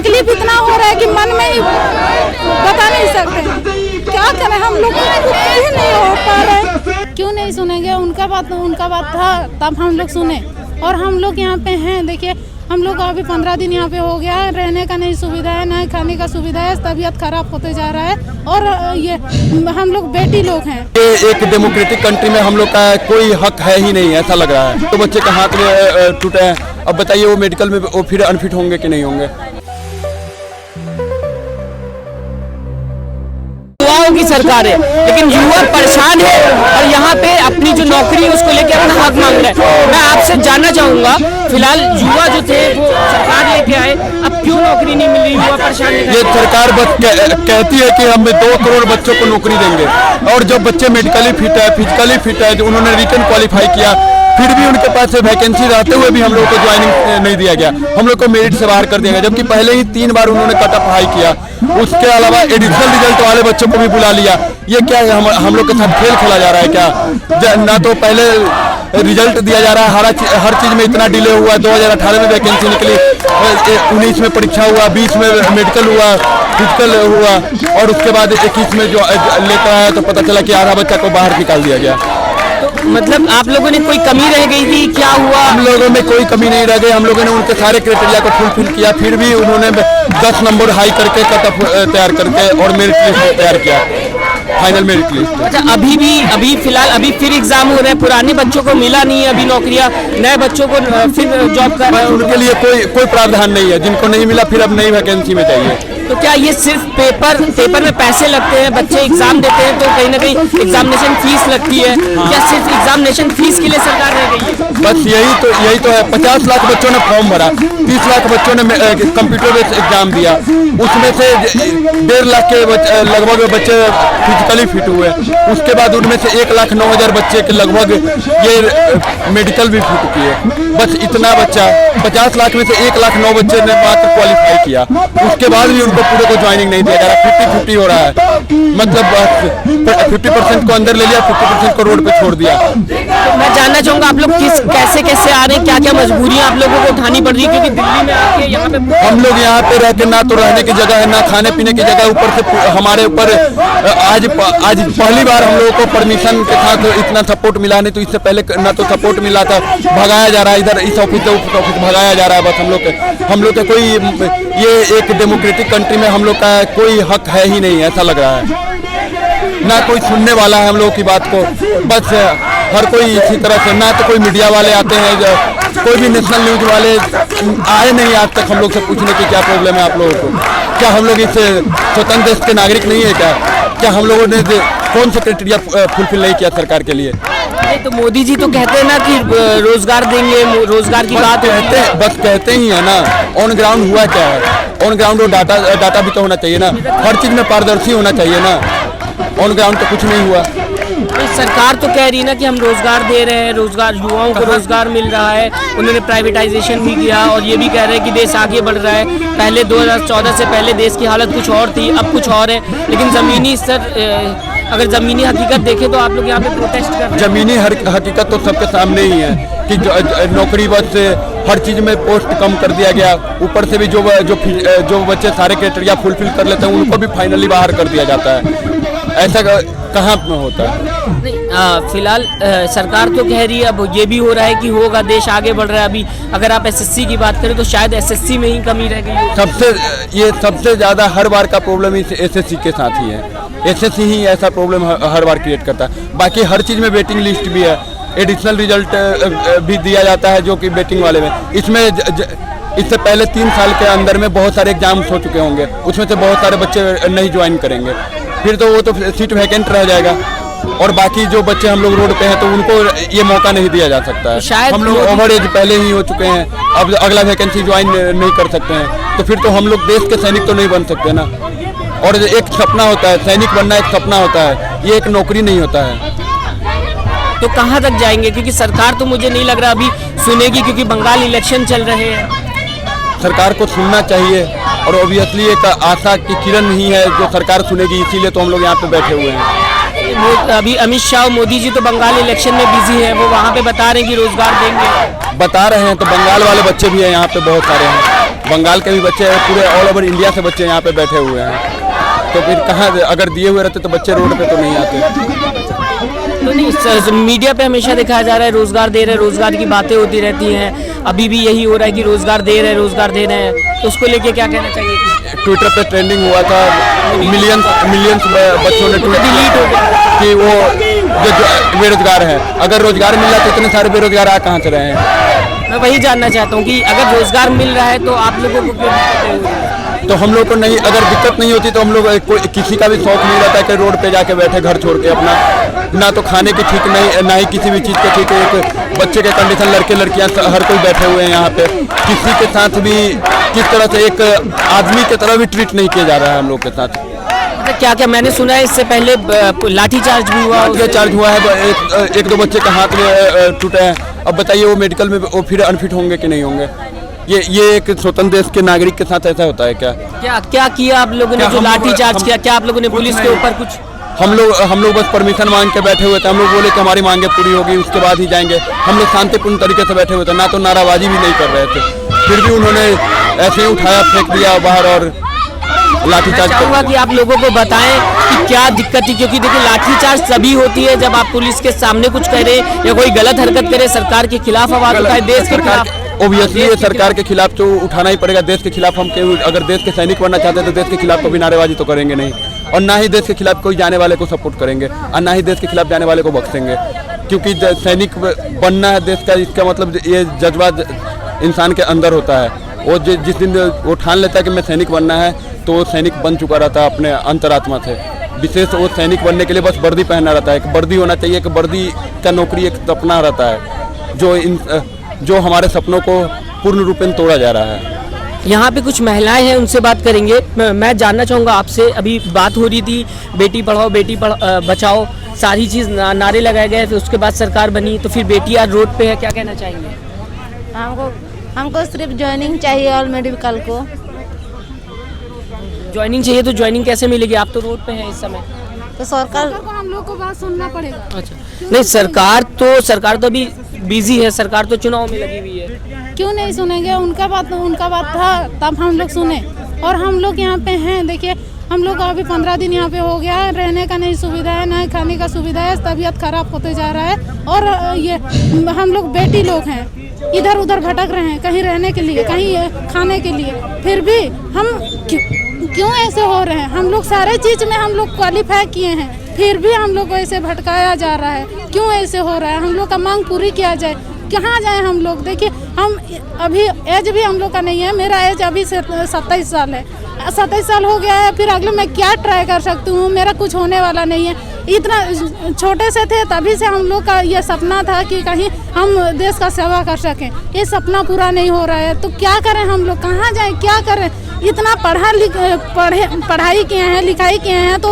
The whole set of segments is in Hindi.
तकलीफ इतना हो रहा है कि मन में ही बता नहीं सकते। क्या करें, हम लोग कुछ ही नहीं हो पा रहे। क्यों नहीं सुनेंगे? उनका बात था तब हम लोग सुने, और हम लोग यहाँ पे हैं। देखिए हम लोग अभी 15 दिन यहाँ पे हो गया है, रहने का नहीं सुविधा है, ना खाने का सुविधा है, तबीयत खराब होते जा रहा है। और ये हम लोग बेटी लोग हैं। ये एक डेमोक्रेटिक कंट्री में हम लोग का कोई हक है ही नहीं, ऐसा लग रहा है। तो बच्चे का हाथ में टूटे हैं, अब बताइए वो मेडिकल में वो फिर अनफिट होंगे कि नहीं होंगे? युवाओं की सरकार है, लेकिन युवा परेशान है और यहाँ पे अपनी जो नौकरी है उसको लेकर अपना हक मांग रहे हैं। मैं आपसे जानना चाहूंगा, फिलहाल युवा जो थे वो सरकार लेके आए, अब क्यों नौकरी नहीं मिल रही? युवा परेशान है। ये सरकार बस कहती है कि हम 2 करोड़ बच्चों को नौकरी देंगे, और जो बच्चे मेडिकली फिट है, फिजिकली फिट है, जो उन्होंने रिटन क्वालिफाई किया, फिर भी उनके पास वैकेंसी रहते हुए भी हम लोग को ज्वाइनिंग नहीं दिया गया, हम लोग को मेरिट से बाहर कर दिया गया। जबकि पहले ही 3 बार उन्होंने कट ऑफ हाई किया, उसके अलावा एडिशनल रिजल्ट वाले बच्चों को भी बुला लिया। ये क्या है, हम लोग के साथ खेल खेला जा रहा है क्या? ना तो पहले रिजल्ट दिया जा रहा है, हर चीज में इतना डिले हुआ। 2018 में वैकेंसी निकली, 19 में परीक्षा हुआ, 20 में मेडिकल हुआ, फिजिकल हुआ, और उसके बाद 21 में जो लेकर आया तो पता चला कि आधा बच्चा को बाहर निकाल दिया गया। तो मतलब आप लोगों ने कोई कमी रह गई थी, क्या हुआ? हम लोगों में कोई कमी नहीं रह गई, हम लोगों ने उनके सारे क्राइटेरिया को फुलफिल किया, फिर भी उन्होंने 10 नंबर हाई करके कट ऑफ तैयार करके और मेरिट लिस्ट तैयार किया, फाइनल मेरिट लिस्ट। अच्छा, अभी फिलहाल फिर एग्जाम हो रहे हैं, पुराने बच्चों को मिला नहीं है अभी नौकरियां, नए बच्चों को फिर जॉब कर रहे हैं। उनके लिए कोई प्रावधान नहीं है, जिनको नहीं मिला फिर अब नई वैकेंसी में चाहिए। तो क्या ये सिर्फ पेपर में पैसे लगते हैं, बच्चे एग्जाम देते हैं तो कहीं ना कहीं एग्जामिनेशन फीस लगती है? क्या सिर्फ एग्जामिनेशन फीस के लिए सरकार रह गई है? बस यही तो है। 50 लाख बच्चों ने फॉर्म भरा, 30 लाख बच्चों ने कंप्यूटर बेस्ड एग्जाम दिया, उसमें से 1.5 लाख के लगभग बच्चे फिजिकली फिट हुए, उसके बाद उनमें से 1,09,000 बच्चे के लगभग ये मेडिकल भी फिट किए। बस इतना बच्चा, 50 लाख में से 1,09,000 बच्चे ने मात्र क्वालिफाई किया, उसके बाद भी उनको पूरे को ज्वाइनिंग नहीं दिया जा रहा। 50-50 हो रहा है, मतलब 50% को अंदर ले लिया, 50% को रोड पे छोड़ दिया। तो मैं जानना चाहूंगा आप लोग कैसे आ रहे हैं, क्या क्या मजबूरियां आप लोगों को उठानी पड़ रही है? क्योंकि दिल्ली में आके यहाँ पे हम लोग यहाँ पे रहते ना तो रहने की जगह है, ना खाने पीने की जगह, ऊपर से हमारे ऊपर आज पहली बार हम लोगों को परमिशन के साथ इतना सपोर्ट मिला, नहीं तो इससे पहले ना तो सपोर्ट मिला था। भगाया जा रहा है, इधर इस ऑफिस से उस ऑफिस भगाया जा रहा है। बस हम लोग का कोई, ये एक डेमोक्रेटिक कंट्री में हम लोग का कोई हक है ही नहीं, ऐसा लग रहा है। ना कोई सुनने वाला है हम लोगों की बात को, बस हर कोई इसी तरह से, ना तो कोई मीडिया वाले आते हैं, कोई भी नेशनल न्यूज वाले आए नहीं आज तक हम लोग से पूछने की क्या प्रॉब्लम है आप लोगों को। क्या हम लोग इस स्वतंत्र देश के नागरिक नहीं है क्या हम लोगों ने कौन सा क्राइटेरिया फुलफिल नहीं किया सरकार के लिए? तो मोदी जी तो कहते हैं ना कि रोजगार देंगे, रोजगार की बात बस कहते ही है ना। ऑन ग्राउंड हुआ क्या है? ऑन ग्राउंड वो डाटा भी तो होना चाहिए ना, हर चीज में पारदर्शी होना चाहिए ना। ऑन ग्राउंड तो कुछ नहीं हुआ। सरकार तो कह रही है ना कि हम रोजगार दे रहे हैं, रोजगार युवाओं को रोजगार मिल रहा है, उन्होंने प्राइवेटाइजेशन भी किया, और ये भी कह रहे हैं कि देश आगे बढ़ रहा है। पहले 2014 से पहले देश की हालत कुछ और थी, अब कुछ और है, लेकिन जमीनी स्तर, अगर जमीनी हकीकत देखें तो आप लोग यहाँ पे प्रोटेस्ट कर रहे हैं। जमीनी हकीकत तो सबके सामने ही है कि नौकरी बस हर चीज में पोस्ट कम कर दिया गया, ऊपर से भी जो बच्चे सारे क्राइटेरिया फुलफिल कर लेते हैं उनको भी फाइनली बाहर कर दिया जाता है। ऐसा कहाँ में होता है? नहीं, फिलहाल सरकार तो कह रही है, अब ये भी हो रहा है कि होगा, देश आगे बढ़ रहा है। अभी अगर आप एसएससी की बात करें तो शायद एसएससी में ही कमी रह गई। सबसे ज्यादा हर बार का प्रॉब्लम इस एसएससी के साथ ही है। एसएससी ही ऐसा प्रॉब्लम हर बार क्रिएट करता है। बाकी हर चीज में वेटिंग लिस्ट भी है, एडिशनल रिजल्ट भी दिया जाता है जो कि वेटिंग वाले में। इसमें इससे पहले 3 साल के अंदर में बहुत सारे एग्जाम्स हो चुके होंगे, उसमें से बहुत सारे बच्चे नहीं ज्वाइन करेंगे, फिर तो वो तो सीट वैकेंट रह जाएगा, और बाकी जो बच्चे हम लोग रोड पे हैं तो उनको ये मौका नहीं दिया जा सकता है। शायद हम लोग ओवर एज पहले ही हो चुके हैं, अब अगला वैकेंसी ज्वाइन नहीं कर सकते हैं, तो फिर तो हम लोग देश के सैनिक तो नहीं बन सकते ना। और एक सपना होता है, सैनिक बनना एक सपना होता है, ये एक नौकरी नहीं होता है। तो कहाँ तक जाएंगे? क्योंकि सरकार तो मुझे नहीं लग रहा अभी सुनेगी, क्योंकि बंगाल इलेक्शन चल रहे हैं। सरकार को सुनना चाहिए, और ऑब्वियसली एक आशा की किरण ही है जो सरकार सुनेगी, इसीलिए तो हम लोग यहाँ पे बैठे हुए हैं। अभी अमित शाह और मोदी जी तो बंगाल इलेक्शन में बिजी हैं, वो वहाँ पे बता रहे हैं कि रोजगार देंगे। बता रहे हैं, तो बंगाल वाले बच्चे भी हैं यहाँ पे बहुत सारे हैं। बंगाल के भी बच्चे हैं, पूरे ऑल ओवर इंडिया से बच्चे यहाँ पे बैठे हुए हैं। तो फिर कहाँ, अगर दिए हुए रहते तो बच्चे रोड पे तो नहीं आते। तो नहीं, मीडिया पे हमेशा दिखाया जा रहा है रोजगार दे रहे हैं, रोजगार की बातें होती रहती हैं। अभी भी यही हो रहा है कि रोजगार दे रहे हैं, रोजगार दे रहे हैं, तो उसको लेके क्या कहना चाहिए? ट्विटर पे ट्रेंडिंग हुआ था, मिलियंस बच्चों ने ट्वीट डिलीट हो गया कि वो जो बेरोजगार है, अगर रोजगार मिल रहा है तो इतने सारे बेरोजगार आ कहाँ से रहे हैं। मैं वही जानना चाहता हूँ कि अगर रोजगार मिल रहा है तो आप लोगों को क्यों दिक्कतें हो रही हैं? तो हम लोग को नहीं, अगर दिक्कत नहीं होती तो हम लोग किसी का भी शौक नहीं रहता कि रोड पे जाके बैठे घर छोड़ के अपना, ना तो खाने की ठीक नहीं, ना ही किसी भी चीज़ के ठीक है। एक बच्चे के कंडीशन, लड़के लड़कियां हर कोई बैठे हुए हैं यहाँ पे, किसी के साथ भी किस तरह से एक आदमी की तरह भी ट्रीट नहीं किया जा रहा है हम लोग के साथ। मतलब क्या क्या मैंने सुना है इससे पहले लाठीचार्ज भी हुआ, लाठीचार्ज हुआ है, एक दो बच्चे का हाथ में टूटा है। अब बताइए वो मेडिकल में वो फिर अनफिट होंगे कि नहीं होंगे? ये एक स्वतंत्र देश के नागरिक के साथ ऐसा होता है क्या? क्या किया आप लोगों ने जो लाठीचार्ज किया? क्या आप लोगों ने पुलिस के ऊपर कुछ? हम लोग बस परमिशन मांग के बैठे हुए थे। हम लोग बोले कि हमारी मांगे पूरी होगी उसके बाद ही जाएंगे। हम लोग शांतिपूर्ण तरीके से बैठे हुए थे, ना तो नाराबाजी भी नहीं कर रहे थे, फिर भी उन्होंने ऐसे ही उठाया, फेंक दिया बाहर और लाठीचार्ज। चाहूँगा कि आप लोगों को बताएं कि क्या दिक्कत थी, क्योंकि देखिए लाठीचार्ज तभी होती है जब आप पुलिस के सामने कुछ करे या कोई गलत हरकत करे, सरकार के खिलाफ आवाज उठाए, देश के खिलाफ। ओबियसली ये सरकार के खिलाफ तो उठाना ही पड़ेगा। देश के खिलाफ हम अगर देश के सैनिक बनना चाहते हैं तो देश के खिलाफ कभी नारेबाजी तो करेंगे नहीं, और ना ही देश के खिलाफ कोई जाने वाले को सपोर्ट करेंगे, और ना ही देश के खिलाफ जाने वाले को बख्शेंगे। क्योंकि सैनिक बनना है देश का, इसका मतलब ये जज्बा इंसान के अंदर होता है। वो जिस दिन वो ठान लेता है कि मैं सैनिक बनना है, तो वो सैनिक बन चुका रहता है अपने अंतरात्मा से। विशेष वो सैनिक बनने के लिए बस वर्दी पहनना रहता है, एक वर्दी होना चाहिए, एक वर्दी का नौकरी एक सपना रहता है जो हमारे सपनों को पूर्ण रूपेण तोड़ा जा रहा है। यहाँ पे कुछ महिलाएं हैं, उनसे बात करेंगे। मैं जानना चाहूँगा आपसे, अभी बात हो रही थी बेटी पढ़ाओ बेटी बचाओ, सारी चीज़ नारे लगाए गए, फिर उसके बाद सरकार बनी, तो फिर बेटी आज रोड पे है, क्या कहना चाहेंगे? हमको सिर्फ ज्वाइनिंग चाहिए और मेडिकल को ज्वाइनिंग चाहिए। तो ज्वाइनिंग कैसे मिलेगी? आप तो रोड पे हैं इस समय। तो सरकार को हम लोग को बात सुनना पड़ेगा। अच्छा, नहीं सरकार तो अभी बिजी है, सरकार तो चुनाव में लगी हुई है। क्यों नहीं सुनेंगे? उनका बात था तब हम लोग सुने, और हम लोग यहाँ पे हैं। देखिए हम लोग को अभी 15 दिन यहाँ पे हो गया है, रहने का नहीं सुविधा है, ना खाने का सुविधा है, तबीयत खराब होते जा रहा है। और ये हम लोग बेटी लोग हैं, इधर उधर भटक रहे हैं, कहीं रहने के लिए, कहीं खाने के लिए, फिर भी हम क्यों ऐसे हो रहे हैं? हम लोग सारे चीज़ में हम लोग क्वालिफाई किए हैं, फिर भी हम लोग को ऐसे भटकाया जा रहा है। क्यों ऐसे हो रहा है? हम लोग का मांग पूरी किया जाए। कहाँ जाए हम लोग? देखिए हम अभी एज भी हम लोग का नहीं है, मेरा एज अभी 27 साल है, 27 साल हो गया है, फिर अगले मैं क्या ट्राई कर सकती हूँ? मेरा कुछ होने वाला नहीं है। इतना छोटे से थे तभी से हम लोग का ये सपना था कि कहीं हम देश का सेवा कर सकें। ये सपना पूरा नहीं हो रहा है, तो क्या करें हम लोग? कहाँ जाएं? क्या करें? इतना पढ़ाई किए हैं, लिखाई किए हैं, तो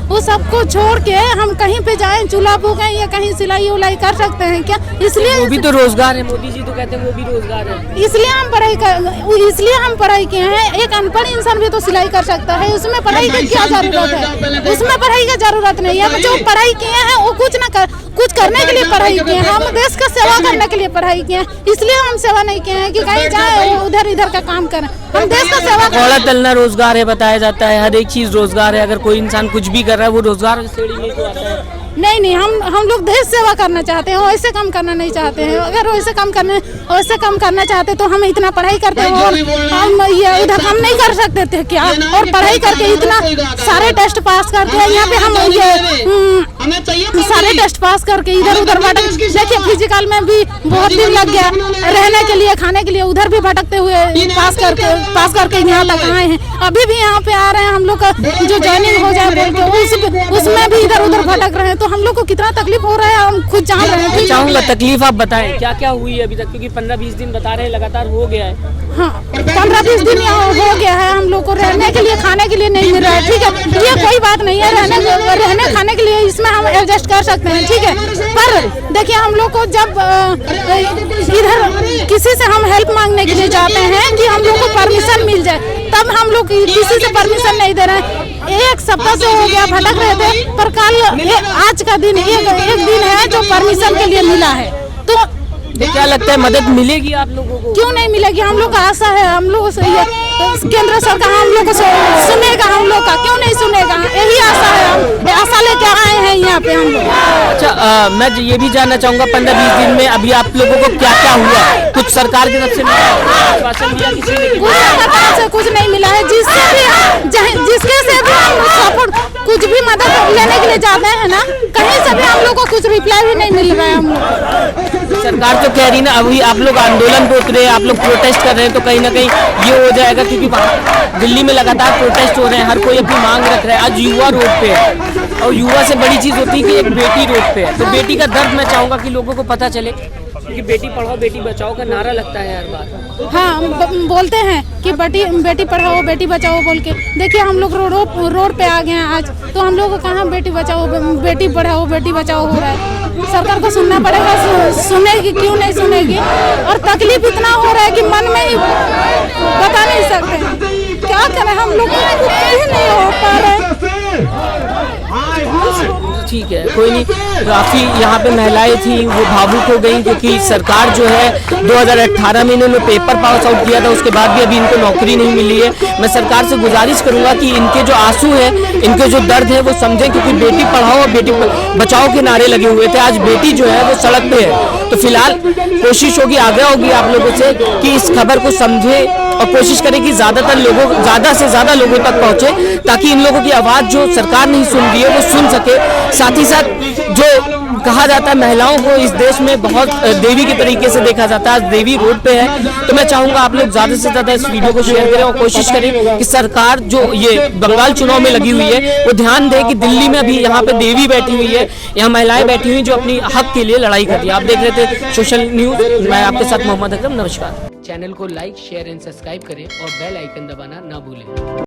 वो सबको छोड़ के हम कहीं पे जाएं, चूल्हा फूकें या कहीं सिलाई उलाई कर सकते हैं क्या? इसलिए वो भी तो रोजगार है, मोदी जी तो कहते हैं वो भी रोजगार है। इसलिए हम पढ़ाई किए हैं। एक अनपढ़ इंसान भी तो सिलाई कर सकता है, उसमें पढ़ाई की क्या जरूरत है? उसमें पढ़ाई की जरूरत नहीं है। जो पढ़ाई किए हैं वो कुछ करने के लिए पढ़ाई किए हैं, हम देश का सेवा करने के लिए पढ़ाई किए हैं। इसलिए हम सेवा नहीं किए हैं कि कहीं जाए उधर इधर का काम करें, हम देश का सेवा कौड़ा तलना रोजगार है बताया जाता है, हर एक चीज रोजगार है। अगर कोई इंसान कुछ भी कर रहा है वो रोजगार की श्रेणी में तो आता है। नहीं, हम लोग देश सेवा करना चाहते हैं, वैसे काम करना नहीं चाहते हैं। अगर वैसे काम करना चाहते तो हम इतना पढ़ाई करते हैं और हम ये उधर काम नहीं कर सकते थे क्या? और पढ़ाई करके इतना सारे टेस्ट पास करते हैं, यहाँ पे हम ये सारे टेस्ट पास करके इधर उधर भटक। देखिए फिजिकल में भी बहुत दिन लग गया, रहने के लिए खाने के लिए उधर भी भटकते हुए पास करके यहाँ तक आए हैं। अभी भी यहाँ पे आ रहे हैं, हम लोग का जो ज्वाइनिंग हो जाए बोल के उसमें भी इधर उधर भटक रहे हैं। तो हम लोग को कितना तकलीफ हो रहा है हम खुद जान रहे हैं। चाहूँगा तकलीफ आप बताएं क्या क्या हुई है अभी तक, क्योंकि 15-20 दिन बता रहे हैं लगातार हो गया है। हाँ 15-20 दिन हो गया है, हम लोग को रहने के लिए खाने के लिए नहीं मिल रहा है। ठीक है, ये कोई बात नहीं है, रहने खाने के लिए इसमें हम एडजस्ट कर सकते हैं, ठीक है। पर देखिए हम लोग को जब इधर किसी से हम हेल्प मांगने के लिए जाते हैं कि हम लोग को परमिशन मिल जाए, तब हम लोग किसी से परमिशन नहीं दे रहे हैं। एक सप्ताह से हो गया भटक रहे थे, पर कल आज का दिन एक दिन है जो परमिशन के लिए मिला है। तो तो क्या लगता है मदद मिलेगी आप लोगों को? क्यों नहीं मिलेगी? हम लोग का आशा है, हम लोग से ये केंद्र सरकार हम लोग को सुनेगा, हम लोग का क्यों नहीं सुनेगा? यही आशा है, हम आशा लेके आए हैं यहाँ पे हम लोग। अच्छा, मैं ये भी जानना चाहूंगा 15-20 दिन में अभी आप लोगों को क्या क्या हुआ? कुछ सरकार की तरफ से आश्वासन दिया किसी ने? कुछ सरकार से कुछ नहीं मिला है, जिससे भी जिसके से भी हम सपोर्ट कुछ भी मदद लेने के लिए जाते हैं ना, कहीं से भी हम लोग को कुछ रिप्लाई भी नहीं मिल रहा है। हम लोग सरकार तो कह रही ना अभी आप लोग आंदोलन पे उतरे, आप लोग प्रोटेस्ट कर रहे हैं, तो कहीं ना कहीं ये हो जाएगा क्योंकि दिल्ली में लगातार प्रोटेस्ट हो रहे हैं, हर कोई अपनी मांग रख रहा है। आज युवा रोड पे है और युवा से बड़ी चीज होती है कि एक बेटी रोड पे है, तो बेटी का दर्द मैं चाहूंगा कि लोगों को पता चले कि बेटी पढ़ाओ बेटी बचाओ का नारा लगता है हर बार। हाँ, बोलते हैं कि बेटी पढ़ाओ बेटी बचाओ बोल के। देखिए हम लोग रोड पे आ गए हैं आज, तो हम लोग को कहाँ बेटी बचाओ बेटी पढ़ाओ बेटी बचाओ हो रहा है। सरकार को सुनना पड़ेगा, सुनेगी क्यों नहीं सुनेगी? और तकलीफ इतना हो रहा है कि मन में ही बता नहीं सकते, क्या करें हम लोग को ही नहीं हो पा रहा है। ठीक है, कोई नहीं। काफ़ी यहाँ पे महिलाएं थी वो भावुक हो गई क्योंकि सरकार जो है 2018 में इन्होंने पेपर पास आउट किया था, उसके बाद भी अभी इनको नौकरी नहीं मिली है। मैं सरकार से गुजारिश करूंगा कि इनके जो आंसू है, इनके जो दर्द है वो समझें, क्योंकि बेटी पढ़ाओ और बेटी बचाओ के नारे लगे हुए थे, आज बेटी जो है वो सड़क पे है। तो फिलहाल कोशिश होगी, आग्रह होगी आप लोगों से कि इस खबर को समझे और कोशिश करें कि ज़्यादा से ज़्यादा लोगों तक पहुंचे, ताकि इन लोगों की आवाज़ जो सरकार नहीं सुन रही है वो सुन सके। साथ ही साथ जो कहा जाता है महिलाओं को इस देश में बहुत देवी के तरीके से देखा जाता है, आज देवी रोड पे है, तो मैं चाहूंगा आप लोग ज़्यादा से ज़्यादा इस वीडियो को शेयर करें और कोशिश करें कि सरकार जो ये बंगाल चुनाव में लगी हुई है वो ध्यान दे कि दिल्ली में अभी यहाँ पे देवी बैठी हुई है, यहाँ महिलाएं बैठी हुई जो अपनी हक के लिए लड़ाई कर रही है। आप देख रहे थे सोशल न्यूज़, मैं आपके साथ मोहम्मद अकरम, नमस्कार। चैनल को लाइक शेयर एंड सब्सक्राइब करें और बेल आइकन दबाना ना भूलें।